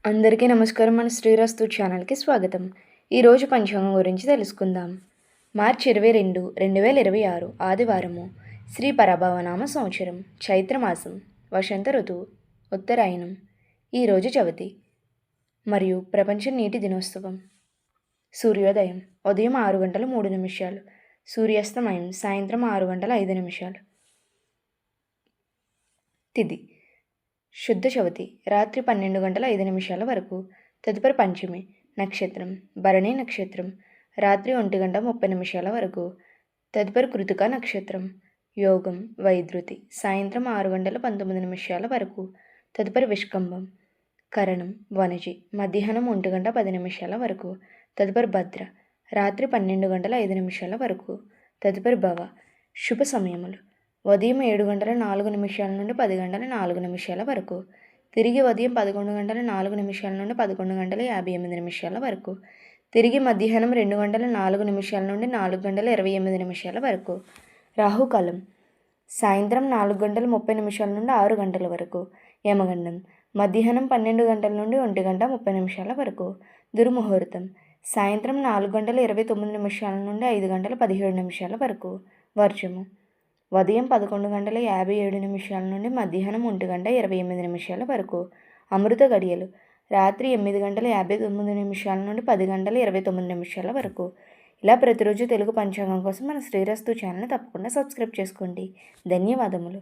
అందరికీ నమస్కారం. మన శ్రీరస్తు ఛానల్కి స్వాగతం. ఈరోజు పంచాంగం గురించి తెలుసుకుందాం. మార్చి 22, 2026 ఆదివారము. శ్రీ పరభవనామ సంవత్సరం, చైత్రమాసం, వసంత ఋతువు, ఉత్తరాయణం. ఈరోజు చవితి మరియు ప్రపంచ నీటి దినోత్సవం. సూర్యోదయం ఉదయం 6:03, సూర్యాస్తమయం సాయంత్రం 6:05. తిథి శుద్ధ చవితి రాత్రి 12:05 వరకు. తదుపరి పంచమి నక్షత్రం భరణి నక్షత్రం రాత్రి 1:30 వరకు. తదుపరి కృతిక నక్షత్రం. యోగం వైద్యుతి సాయంత్రం 6:19 వరకు. తదుపరి విష్కంభం. కరణం వనజి మధ్యాహ్నం 1:10 వరకు. తదుపరి భద్ర రాత్రి 12:05 వరకు. తదుపరి భవ. శుభ సమయములు ఉదయం 7:04 నుండి 10:04 వరకు. తిరిగి ఉదయం 11:04 నుండి 11:58 వరకు. తిరిగి మధ్యాహ్నం 2:04 నుండి 4:28 వరకు. రాహుకాలం సాయంత్రం 4:30 నుండి 6 గంటల వరకు. యమగండం మధ్యాహ్నం 12 నుండి 1:30 వరకు. దుర్ముహూర్తం సాయంత్రం 4:29 నుండి 5:17 వరకు. వర్జము ఉదయం 11:57 నుండి మధ్యాహ్నం 1:28 వరకు. అమృత గడియలు రాత్రి 8:59 నుండి 10:29 వరకు. ఇలా ప్రతిరోజు తెలుగు పంచాంగం కోసం మన శ్రీరస్తు ఛానల్ని తప్పకుండా సబ్స్క్రైబ్ చేసుకోండి. ధన్యవాదములు.